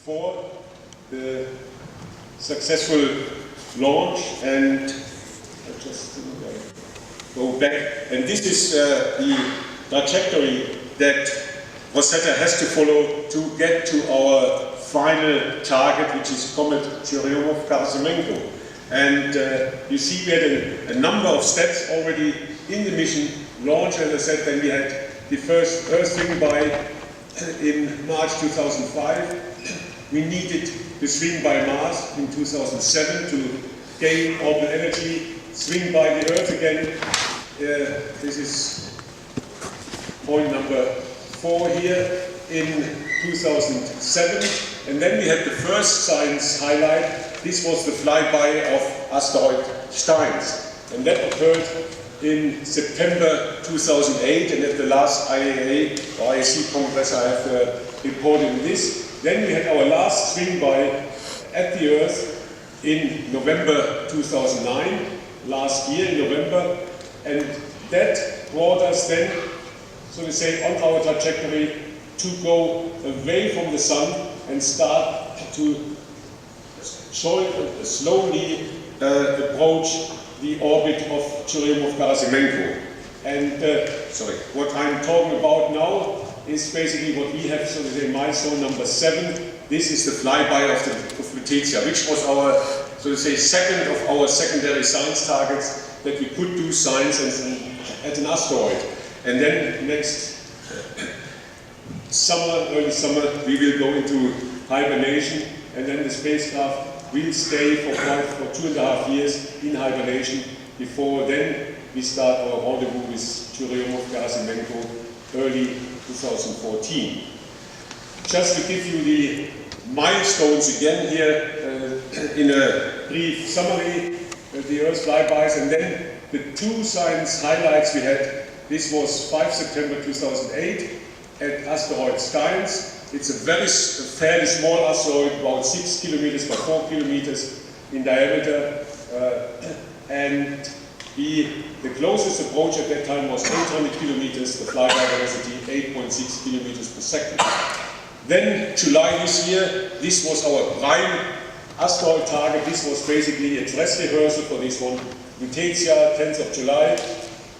for the successful launch, and I just go back. And this is the trajectory that Rosetta has to follow to get to our final target, which is comet Churyumov-Gerasimenko. And you see we had a number of steps already in the mission launch. As I said, then we had the first Earth swing by in March 2005. We needed the swing by Mars in 2007 to gain orbital energy, swing by the Earth again. This is point number 4 here in 2007. And then we had the first science highlight. This was the flyby of asteroid Steins. And that occurred in September 2008, and at the last IAA or IAC Congress I have reported this. Then we had our last swing by at the Earth in November 2009, last year in November, and that brought us then, so to say, on our trajectory to go away from the Sun and start to slowly approach the orbit of Churyumov-Gerasimenko. And what I'm talking about now is basically what we have, so to say, milestone number 7. This is the flyby of Lutetia, which was our, so to say, second of our secondary science targets that we could do science at an asteroid. And then next summer, early summer, we will go into hibernation, and then the spacecraft will stay for 2.5 years in hibernation before then we start our rendezvous with Churyumov-Gerasimenko early 2014. Just to give you the milestones again here in a brief summary, the Earth flybys, and then the 2 science highlights we had. This was 5 September 2008 at asteroid Steins. It's a fairly small asteroid, about 6 kilometers by 4 kilometers in diameter, and the closest approach at that time was 800 kilometers, the flyby velocity 8.6 kilometers per second. Then July this year, this was our prime asteroid target. This was basically a dress rehearsal for this one, Lutetia, 10th of July.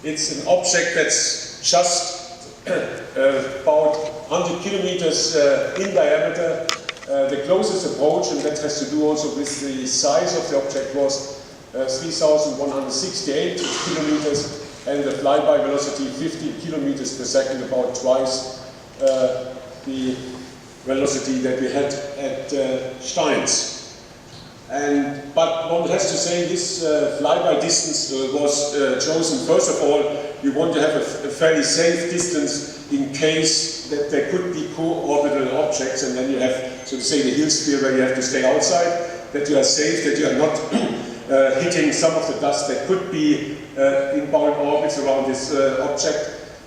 It's an object that's just about 100 kilometers in diameter. The closest approach, and that has to do also with the size of the object, was 3,168 kilometers, and the flyby velocity 50 kilometers per second, about twice the velocity that we had at Steins. But one has to say this flyby distance was chosen. First of all, you want to have a fairly safe distance in case that there could be co-orbital objects, and then you have, so to say, the hill sphere where you have to stay outside, that you are safe, that you are not hitting some of the dust that could be in bound orbits around this object.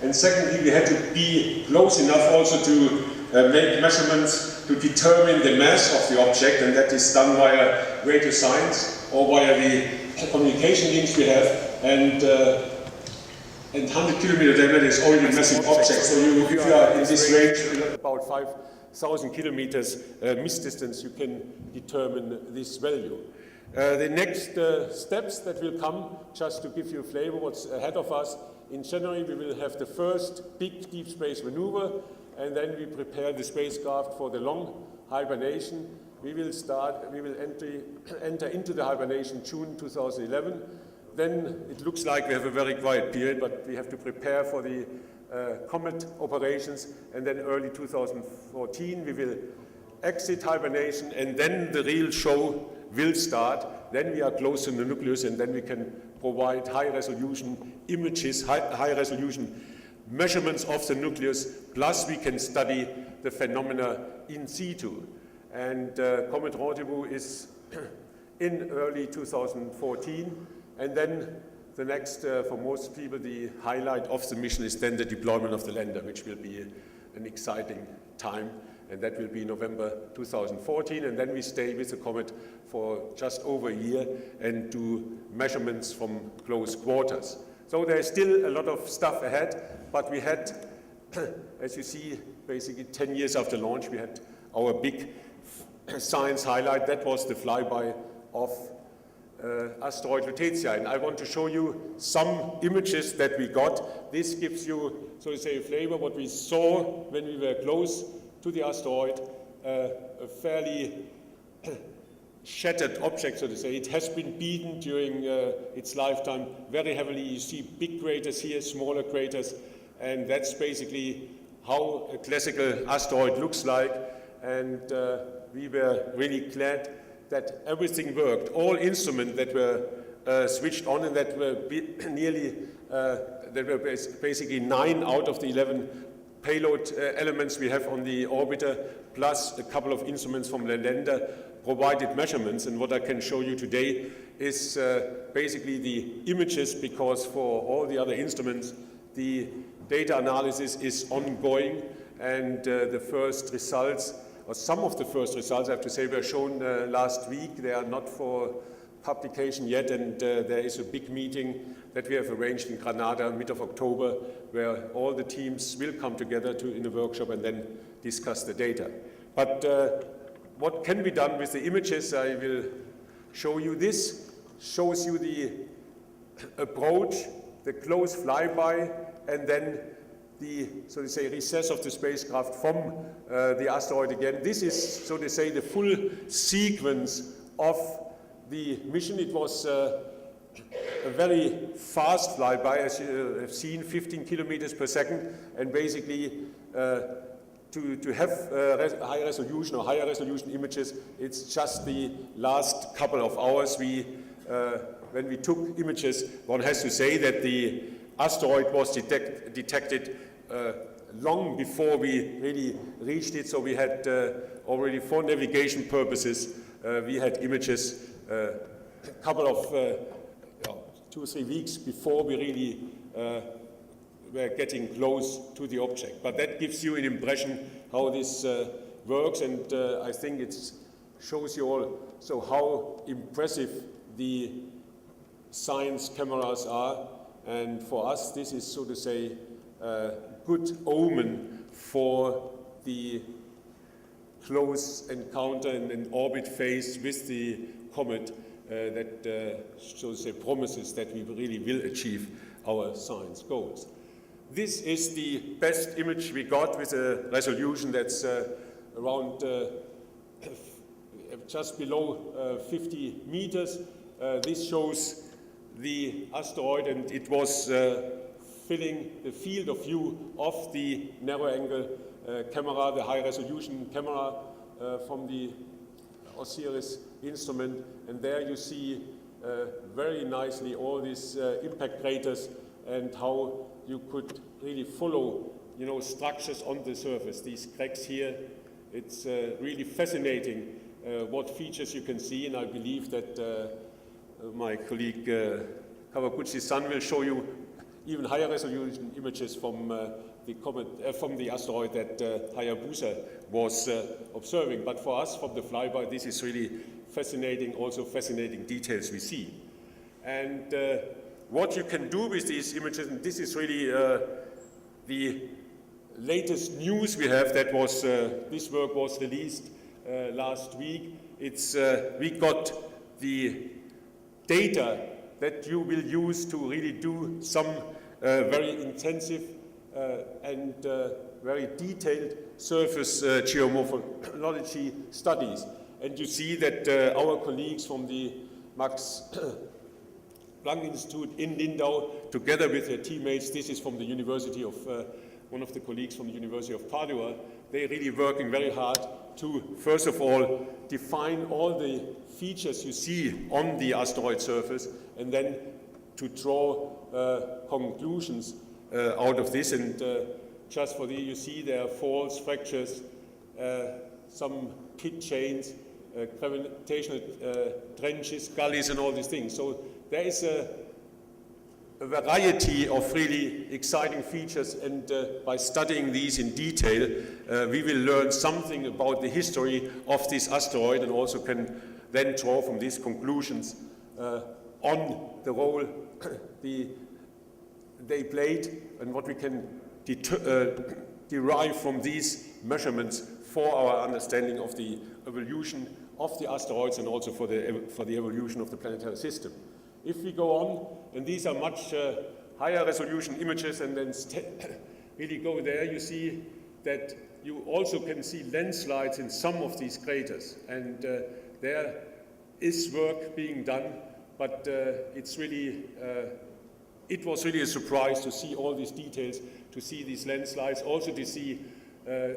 And secondly, we had to be close enough also to make measurements to determine the mass of the object, and that is done via radio science or via the communication links we have. And 100 kilometer diameter is already a massive object, so if you are in this range, about 5,000 kilometers miss distance, you can determine this value. The next steps that will come, just to give you a flavor what's ahead of us, in January we will have the first big deep space maneuver, and then we prepare the spacecraft for the long hibernation. We will enter into the hibernation June 2011. Then it looks like we have a very quiet period, but we have to prepare for the comet operations, and then early 2014 we will exit hibernation, and then the real show will start. Then we are close to the nucleus, and then we can provide high-resolution images, high-resolution measurements of the nucleus, plus we can study the phenomena in situ. And Comet Rendezvous is in early 2014, and then the next, for most people, the highlight of the mission is then the deployment of the lander, which will be an exciting time, and that will be November 2014, and then we stay with the comet for just over a year and do measurements from close quarters. So there's still a lot of stuff ahead, but we had, as you see, basically 10 years after launch, we had our big science highlight, that was the flyby of asteroid Lutetia. And I want to show you some images that we got. This gives you, so to say, a flavor what we saw when we were close to the asteroid, a fairly shattered object, so to say. It has been beaten during its lifetime very heavily. You see big craters here, smaller craters, and that's basically how a classical asteroid looks like. And we were really glad that everything worked. All instruments that were switched on, and that were basically 9 out of the 11 payload elements we have on the orbiter, plus a couple of instruments from the lander, provided measurements. And what I can show you today is basically the images, because for all the other instruments the data analysis is ongoing, and the first results, or some of the first results, I have to say, were shown last week. They are not for publication yet, and there is a big meeting that we have arranged in Granada mid of October, where all the teams will come together in a workshop and then discuss the data. But what can be done with the images, I will show you. This shows you the approach, the close flyby, and then the, so to say, recess of the spacecraft from the asteroid again. This is, so to say, the full sequence of the mission. It was a very fast flyby, as you have seen, 15 kilometers per second, and basically to have high resolution or higher resolution images, it's just the last couple of hours when we took images. One has to say that the asteroid was detected long before we really reached it, so we had already, for navigation purposes, we had images a couple of 2 or 3 weeks before we really were getting close to the object. But that gives you an impression how this works, and I think it shows you all so how impressive the science cameras are. And for us, this is, so to say, a good omen for the close encounter and orbit phase with the comet that, so to say, promises that we really will achieve our science goals. This is the best image we got with a resolution that's around just below 50 meters. This shows the asteroid, and it was filling the field of view of the narrow angle camera, the high resolution camera from the Osiris instrument. And there you see very nicely all these impact craters and how you could really follow, structures on the surface. These cracks here, it's really fascinating what features you can see, and I believe that my colleague Kawaguchi-san will show you even higher resolution images from the comet, from the asteroid that Hayabusa was observing. But for us, from the flyby, this is really fascinating, also fascinating details we see. And what you can do with these images, and this is really the latest news we have, that was, this work was released last week. It's, we got the data that you will use to really do some very intensive and very detailed surface geomorphology studies. And you see that our colleagues from the Max Planck Institute in Lindau, together with their teammates, this is from the University of, one of the colleagues from the University of Padua, they're really working very hard to, first of all, define all the features you see on the asteroid surface, and then to draw conclusions out of this. And just for the, you see there are faults, fractures, some pit chains, gravitational trenches, gullies, and all these things. So there is a variety of really exciting features, and by studying these in detail, we will learn something about the history of this asteroid, and also can then draw from these conclusions on the role they played, and what we can derive from these measurements for our understanding of the evolution of the asteroids and also for the evolution of the planetary system. If we go on, and these are much higher resolution images, and then really go there, you see that you also can see landslides in some of these craters, and there is work being done, but it's really it was really a surprise to see all these details, to see these landslides, also to see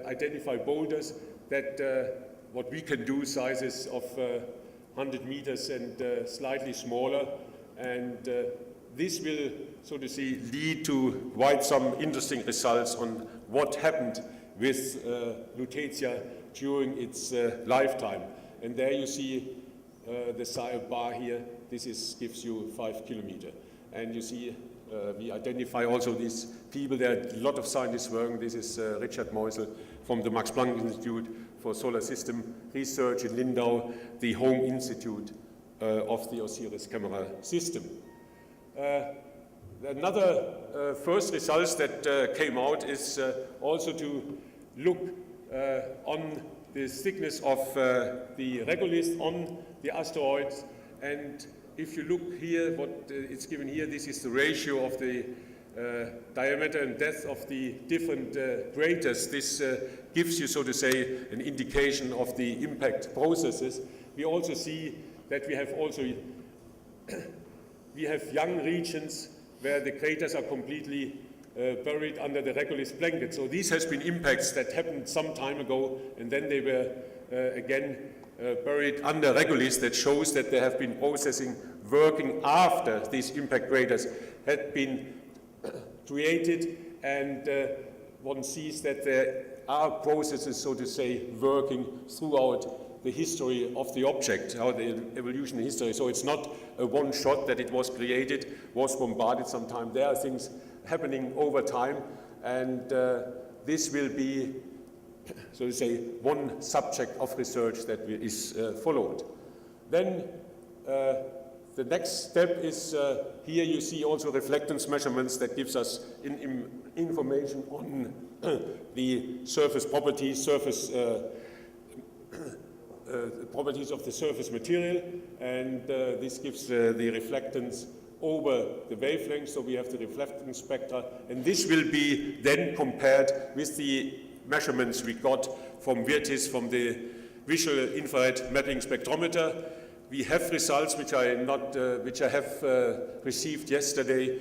identify boulders that what we can do sizes of 100 meters and slightly smaller, and this will, so to say, lead to quite some interesting results on what happened with Lutetia during its lifetime. And there you see the Sire bar here. This gives you 5 kilometers. And you see we identify also these people. There are a lot of scientists working. This is Richard Meusel from the Max Planck Institute for Solar System Research in Lindau, the home institute of the OSIRIS camera system. Another first results that came out is also to look on the thickness of the regolith on the asteroids, and if you look here, what it's given here, this is the ratio of the diameter and depth of the different craters. This gives you, so to say, an indication of the impact processes. We also see that we have young regions where the craters are completely buried under the regolith blanket. So these has been impacts that happened some time ago, and then they were again buried under regolith. That shows that there have been processing working after these impact craters had been created, and one sees that there are processes, so to say, working throughout the history of the object, how the evolution history. So it's not a one shot that it was created, was bombarded sometime. There are things happening over time, and this will be, so to say, one subject of research that is followed. Then the next step is here you see also reflectance measurements that gives us information on the surface properties, properties of the surface material, and this gives the reflectance over the wavelength. So we have the reflectance spectra, and this will be then compared with the measurements we got from VIRTIS, from the visual infrared mapping spectrometer. We have results which I have received yesterday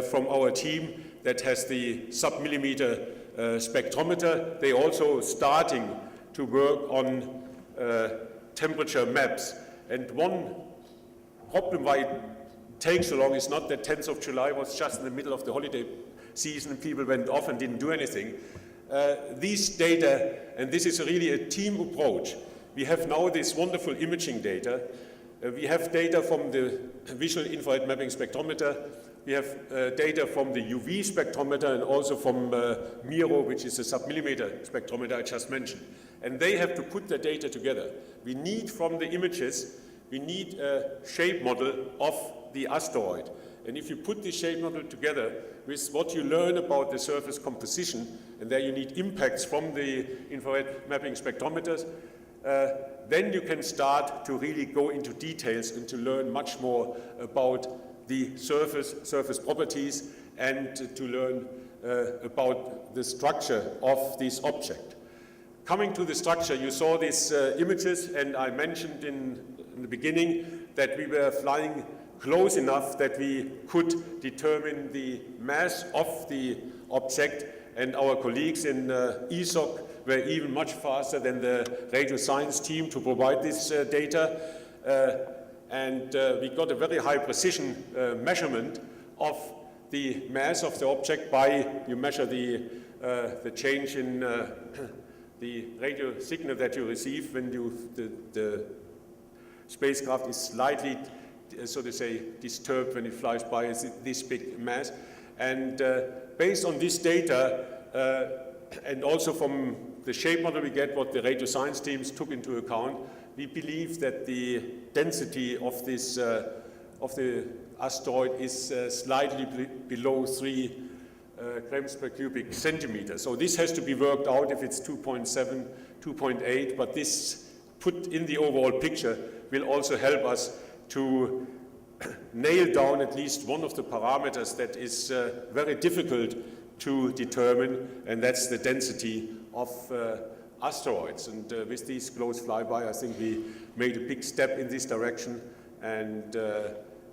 from our team that has the sub-millimeter spectrometer. They also starting to work on temperature maps. And one problem why it takes so long is not that 10th of July was just in the middle of the holiday season and people went off and didn't do anything. These data, and this is really a team approach. We have now this wonderful imaging data. We have data from the visual infrared mapping spectrometer. We have data from the UV spectrometer and also from MIRO, which is a sub-millimeter spectrometer I just mentioned. And they have to put the data together. We need from the images, we need a shape model of the asteroid. And if you put the shape model together with what you learn about the surface composition, and there you need impacts from the infrared mapping spectrometers, then you can start to really go into details and to learn much more about the surface properties and to learn about the structure of this object. Coming to the structure, you saw these images, and I mentioned in the beginning that we were flying close enough that we could determine the mass of the object, and our colleagues in ESOC were even much faster than the radio science team to provide this data. And we got a very high precision measurement of the mass of the object by, you measure the change in the radio signal that you receive when the spacecraft is slightly, so to say, disturbed when it flies by this big mass. And based on this data, and also from the shape model we get, what the radio science teams took into account, we believe that the density of this of the asteroid is slightly below 3 grams per cubic centimeter. So this has to be worked out if it's 2.7 2.8, but this put in the overall picture will also help us to nail down at least one of the parameters that is very difficult to determine, and that's the density of asteroids. And with these close flyby, I think we made a big step in this direction. And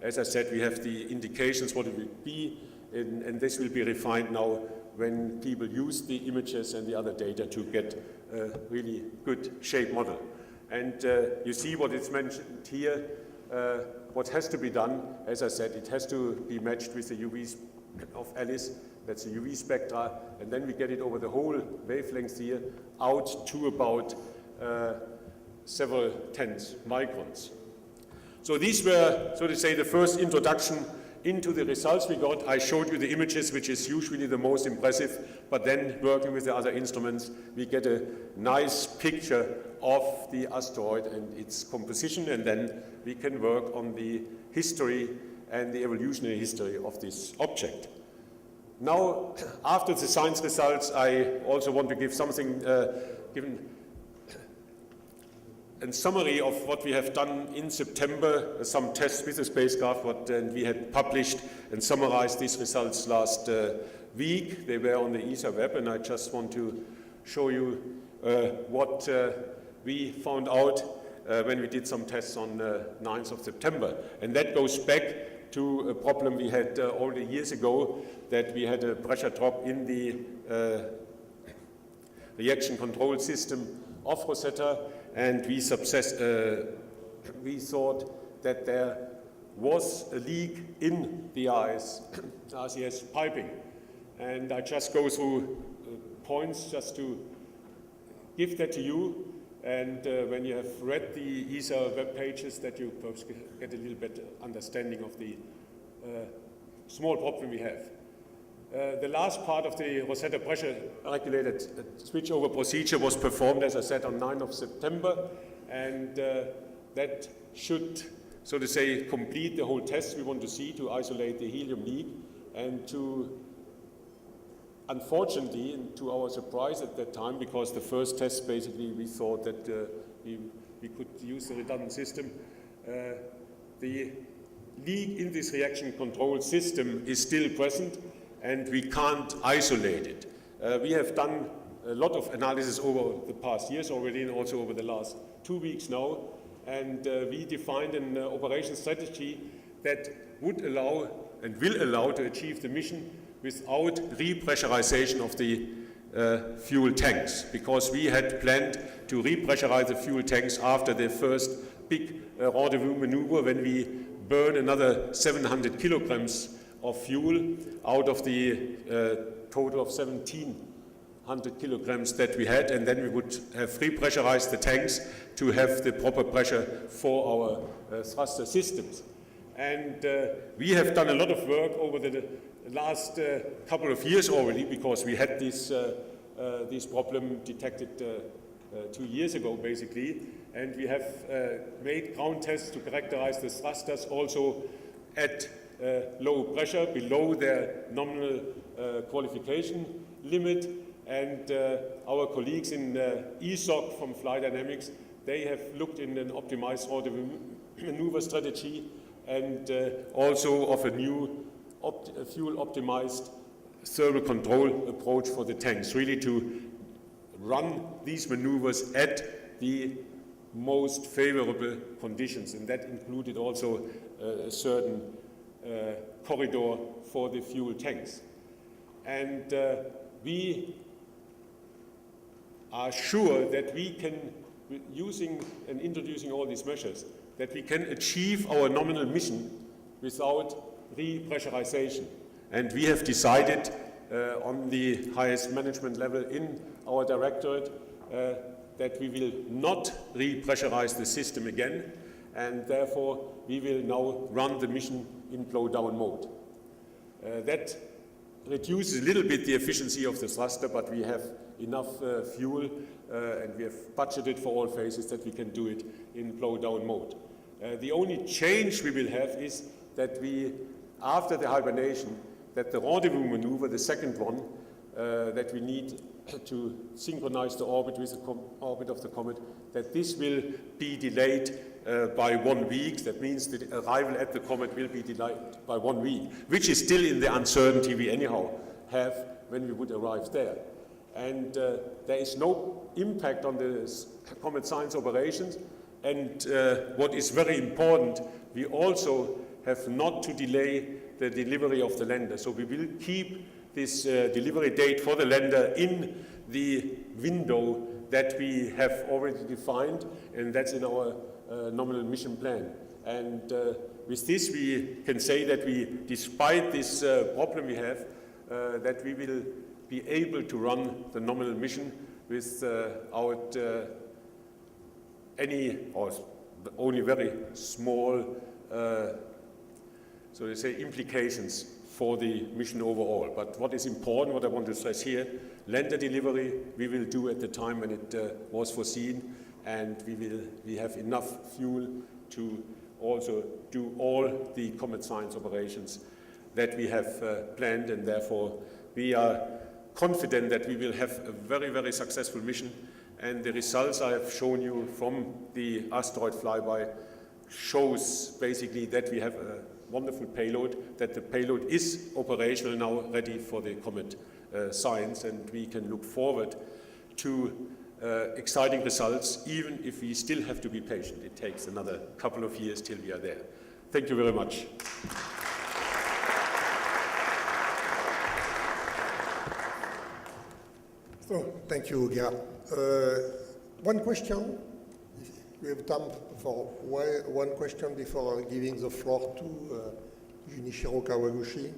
as I said, we have the indications what it will be, and this will be refined now when people use the images and the other data to get a really good shape model. And you see what is mentioned here, what has to be done. As I said, it has to be matched with the UV of Alice, that's the UV spectra, and then we get it over the whole wavelength here out to about several tens microns. So these were, so to say, the first introduction into the results we got. I showed you the images, which is usually the most impressive, but then working with the other instruments, we get a nice picture of the asteroid and its composition, and then we can work on the history and the evolutionary history of this object. Now, after the science results, I also want to give something, a summary of what we have done in September, some tests with the spacecraft, what we had published and summarized these results last week. They were on the ESA web, and I just want to show you what we found out when we did some tests on 9th of September. And that goes back to a problem we had already years ago, that we had a pressure drop in the reaction control system of Rosetta, and we thought that there was a leak in the RCS piping. And I just go through points just to give that to you. And when you have read the ESA web pages, that you perhaps get a little bit understanding of the small problem we have. The last part of the Rosetta pressure regulated switchover procedure was performed, as I said, on 9th of September, and that should, so to say, complete the whole test we want to see to isolate the helium leak, and to, unfortunately, and to our surprise at that time, because the first test basically we thought that we could use the redundant system, the leak in this reaction control system is still present, and we can't isolate it. We have done a lot of analysis over the past years already, and also over the last 2 weeks now, and we defined an operation strategy that would allow and will allow to achieve the mission without repressurization of the fuel tanks, because we had planned to repressurize the fuel tanks after the first big rendezvous maneuver, when we burn another 700 kilograms of fuel out of the total of 1,700 kilograms that we had, and then we would have repressurized the tanks to have the proper pressure for our thruster systems. And we have done a lot of work over the last couple of years already, because we had this problem detected 2 years ago, basically, and we have made ground tests to characterize the thrusters also at low pressure, below their nominal qualification limit, and our colleagues in ESOC from Flight Dynamics, they have looked in an optimized rendezvous maneuver strategy, and also of a new fuel-optimized thermal control approach for the tanks, really to run these maneuvers at the most favorable conditions, and that included also a certain corridor for the fuel tanks. And we are sure that we can, using and introducing all these measures, that we can achieve our nominal mission without repressurization. And we have decided on the highest management level in our directorate that we will not repressurize the system again, and therefore we will now run the mission in blow-down mode. That reduces a little bit the efficiency of the thruster, but we have enough fuel and we have budgeted for all phases that we can do it in blow-down mode. The only change we will have is that we, after the hibernation, that the rendezvous maneuver, the second one, that we need to synchronize the orbit with the orbit of the comet, that this will be delayed by 1 week. That means the arrival at the comet will be delayed by 1 week, which is still in the uncertainty we anyhow have when we would arrive there. And there is no impact on the comet science operations. And what is very important, we also have not to delay the delivery of the lander. So we will keep this delivery date for the lander in the window that we have already defined, and that's in our nominal mission plan. And with this we can say that we, despite this problem we have, that we will be able to run the nominal mission without any or only very small, so to say, implications for the mission overall. But what is important, what I want to stress here, lander delivery we will do at the time when it was foreseen, and we have enough fuel to also do all the comet science operations that we have planned, and therefore we are confident that we will have a very, very successful mission. And the results I have shown you from the asteroid flyby shows basically that we have a wonderful payload, that the payload is operational now, ready for the comet science, and we can look forward to exciting results, even if we still have to be patient. It takes another couple of years till we are there. Thank you very much. So, thank you, Gerhard. One question. We have time for one question before giving the floor to Junichiro Kawaguchi.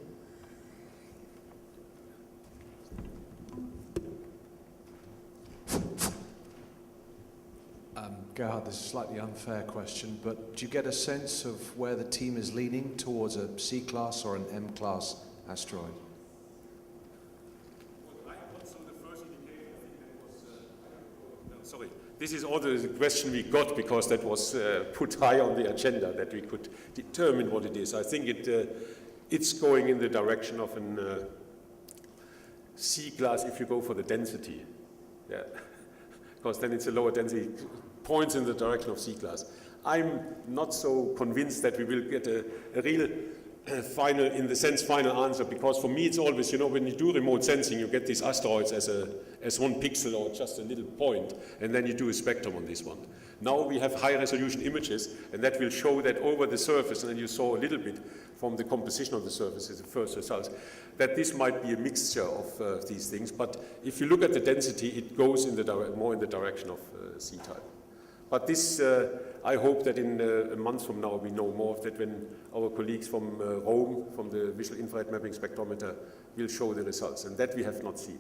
Gerhard, this is a slightly unfair question, but do you get a sense of where the team is leaning towards a C-class or an M-class asteroid? Sorry, this is also the question we got because that was put high on the agenda, that we could determine what it is. I think it's going in the direction of an C-class if you go for the density. Yeah, because then it's a lower density, points in the direction of C-class. I'm not so convinced that we will get a real final, in the sense, final answer, because for me it's always, you know, when you do remote sensing, you get these asteroids as one pixel or just a little point, and then you do a spectrum on this one. Now we have high resolution images, and that will show that over the surface, and you saw a little bit from the composition of the surface as the first results, that this might be a mixture of these things. But if you look at the density, it goes in more in the direction of C-type. But this, I hope that in a month from now we know more of that when our colleagues from Rome, from the Visual Infrared Mapping Spectrometer, will show the results, and that we have not seen.